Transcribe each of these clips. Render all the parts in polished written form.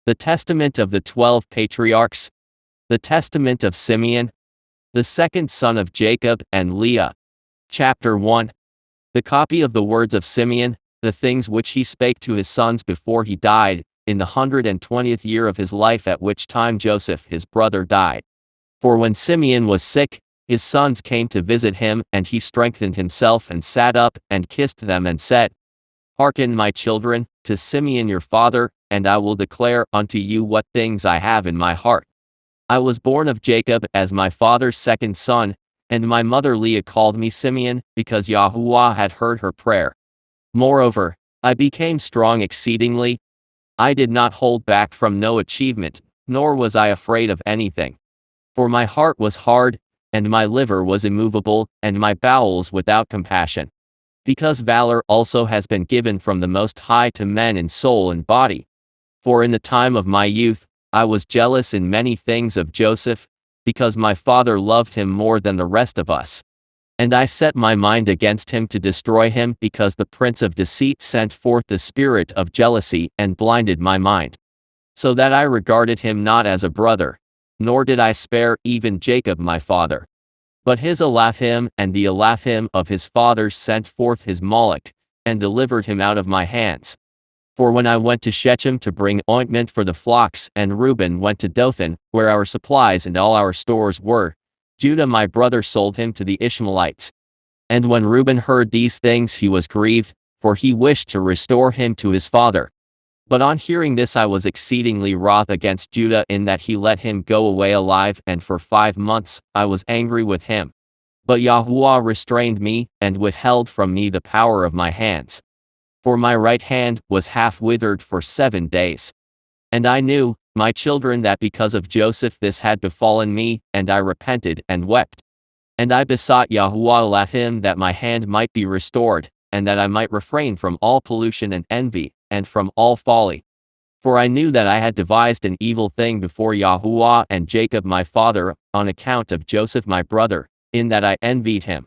The Testament of the 12 Patriarchs. The Testament of Simeon, the second son of Jacob and Leah. Chapter 1. The copy of the words of Simeon, the things which he spake to his sons before he died, in the 120th year of his life, at which time Joseph his brother died. For when Simeon was sick, his sons came to visit him, and he strengthened himself and sat up and kissed them and said, Hearken, my children, to Simeon your father, and I will declare unto you what things I have in my heart. I was born of Jacob as my father's second son, and my mother Leah called me Simeon, because Yahuwah had heard her prayer. Moreover, I became strong exceedingly. I did not hold back from no achievement, nor was I afraid of anything. For my heart was hard, and my liver was immovable, and my bowels without compassion. Because valor also has been given from the Most High to men in soul and body. For in the time of my youth, I was jealous in many things of Joseph, because my father loved him more than the rest of us. And I set my mind against him to destroy him, because the prince of deceit sent forth the spirit of jealousy and blinded my mind. So that I regarded him not as a brother, nor did I spare even Jacob my father. But his Elaphim and the Elaphim of his fathers sent forth his Moloch, and delivered him out of my hands. For when I went to Shechem to bring ointment for the flocks, and Reuben went to Dothan, where our supplies and all our stores were, Judah my brother sold him to the Ishmaelites. And when Reuben heard these things, he was grieved, for he wished to restore him to his father. But on hearing this, I was exceedingly wroth against Judah, in that he let him go away alive, and for 5 months I was angry with him. But Yahuwah restrained me, and withheld from me the power of my hands. For my right hand was half withered for 7 days. And I knew, my children, that because of Joseph this had befallen me, and I repented and wept. And I besought Yahuwah Elohim that my hand might be restored, and that I might refrain from all pollution and envy, and from all folly. For I knew that I had devised an evil thing before Yahuwah and Jacob my father, on account of Joseph my brother, in that I envied him.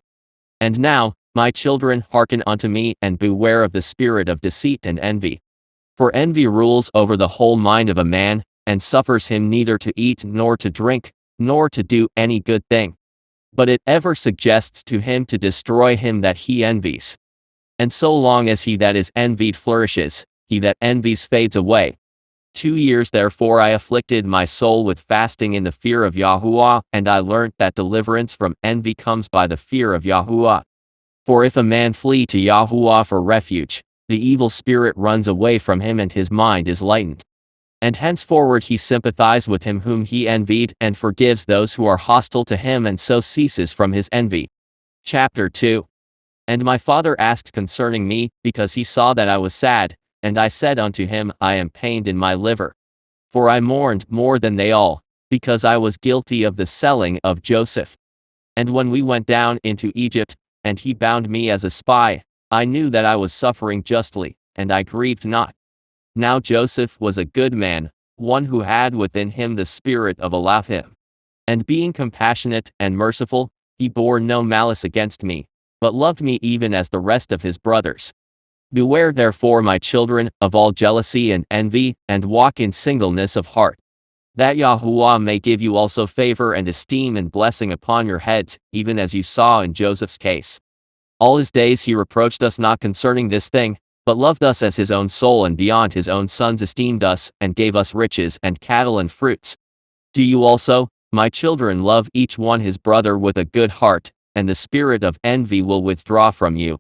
And now, my children, hearken unto me, and beware of the spirit of deceit and envy. For envy rules over the whole mind of a man, and suffers him neither to eat nor to drink, nor to do any good thing. But it ever suggests to him to destroy him that he envies. And so long as he that is envied flourishes, he that envies fades away. 2 years therefore I afflicted my soul with fasting in the fear of Yahuwah, and I learnt that deliverance from envy comes by the fear of Yahuwah. For if a man flee to Yahuwah for refuge, the evil spirit runs away from him, and his mind is lightened. And henceforward he sympathizes with him whom he envied, and forgives those who are hostile to him, and so ceases from his envy. Chapter 2. And my father asked concerning me, because he saw that I was sad, and I said unto him, I am pained in my liver. For I mourned more than they all, because I was guilty of the selling of Joseph. And when we went down into Egypt, and he bound me as a spy, I knew that I was suffering justly, and I grieved not. Now Joseph was a good man, one who had within him the spirit of Elohim. And being compassionate and merciful, he bore no malice against me, but loved me even as the rest of his brothers. Beware therefore, my children, of all jealousy and envy, and walk in singleness of heart. That Yahuwah may give you also favor and esteem and blessing upon your heads, even as you saw in Joseph's case. All his days he reproached us not concerning this thing, but loved us as his own soul, and beyond his own sons esteemed us, and gave us riches and cattle and fruits. Do you also, my children, love each one his brother with a good heart, and the spirit of envy will withdraw from you.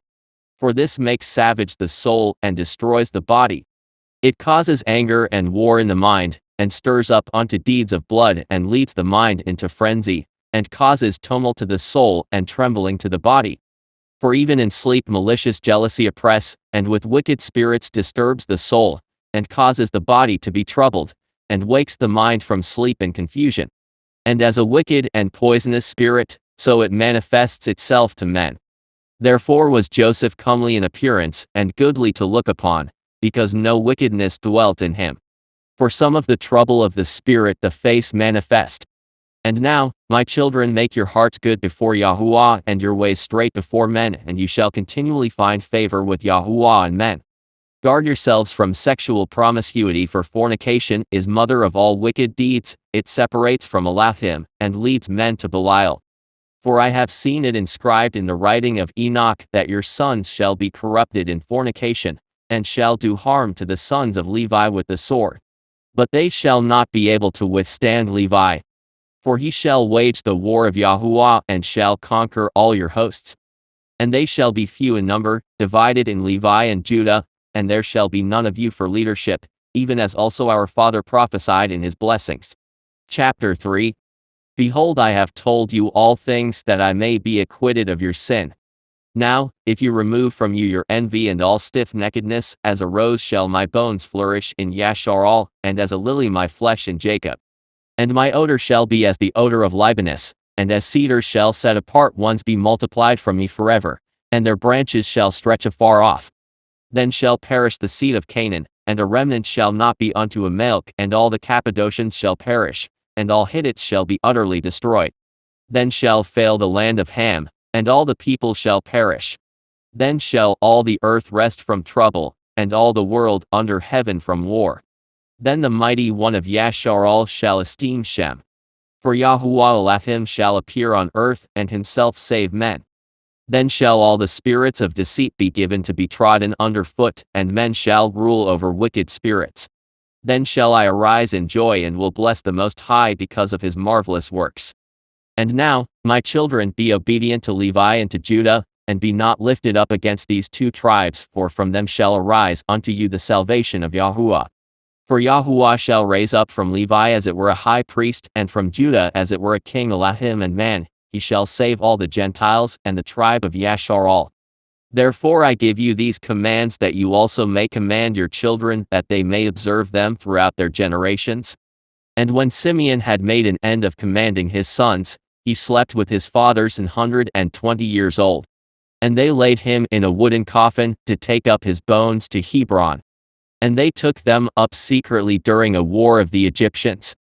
For this makes savage the soul, and destroys the body. It causes anger and war in the mind, and stirs up unto deeds of blood, and leads the mind into frenzy, and causes tumult to the soul, and trembling to the body. For even in sleep malicious jealousy oppress, and with wicked spirits disturbs the soul, and causes the body to be troubled, and wakes the mind from sleep and confusion. And as a wicked and poisonous spirit, so it manifests itself to men. Therefore was Joseph comely in appearance, and goodly to look upon, because no wickedness dwelt in him. For some of the trouble of the spirit the face manifest. And now, my children, make your hearts good before Yahuwah, and your ways straight before men, and you shall continually find favor with Yahuwah and men. Guard yourselves from sexual promiscuity, for fornication is mother of all wicked deeds, it separates from Elohim, and leads men to Belial. For I have seen it inscribed in the writing of Enoch that your sons shall be corrupted in fornication, and shall do harm to the sons of Levi with the sword. But they shall not be able to withstand Levi. For he shall wage the war of Yahuwah, and shall conquer all your hosts. And they shall be few in number, divided in Levi and Judah, and there shall be none of you for leadership, even as also our father prophesied in his blessings. Chapter 3. Behold, I have told you all things, that I may be acquitted of your sin. Now, if you remove from you your envy and all stiff-neckedness, as a rose shall my bones flourish in Yashar'al, and as a lily my flesh in Jacob. And my odor shall be as the odor of Libanus, and as cedars shall set apart ones be multiplied from me forever, and their branches shall stretch afar off. Then shall perish the seed of Canaan, and a remnant shall not be unto Amalek, and all the Cappadocians shall perish, and all Hittites shall be utterly destroyed. Then shall fail the land of Ham, and all the people shall perish. Then shall all the earth rest from trouble, and all the world under heaven from war. Then the mighty one of Yashar'al shall esteem Shem. For Yahuwah Elohim shall appear on earth, and himself save men. Then shall all the spirits of deceit be given to be trodden under foot, and men shall rule over wicked spirits. Then shall I arise in joy, and will bless the Most High because of his marvelous works. And now, my children, be obedient to Levi and to Judah, and be not lifted up against these two tribes, for from them shall arise unto you the salvation of Yahuwah. For Yahuwah shall raise up from Levi as it were a high priest, and from Judah as it were a king Elohim and man, he shall save all the Gentiles and the tribe of Yashar'al. Therefore I give you these commands, that you also may command your children, that they may observe them throughout their generations. And when Simeon had made an end of commanding his sons, he slept with his fathers 120 years old. And they laid him in a wooden coffin, to take up his bones to Hebron. And they took them up secretly during a war of the Egyptians.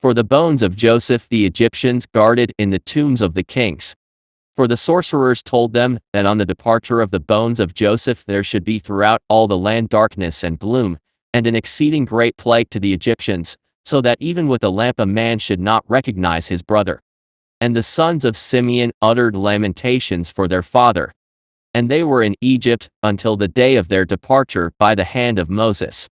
For the bones of Joseph the Egyptians guarded in the tombs of the kings. For the sorcerers told them, that on the departure of the bones of Joseph there should be throughout all the land darkness and gloom, and an exceeding great plague to the Egyptians, so that even with a lamp a man should not recognize his brother. And the sons of Simeon uttered lamentations for their father. And they were in Egypt, until the day of their departure by the hand of Moses.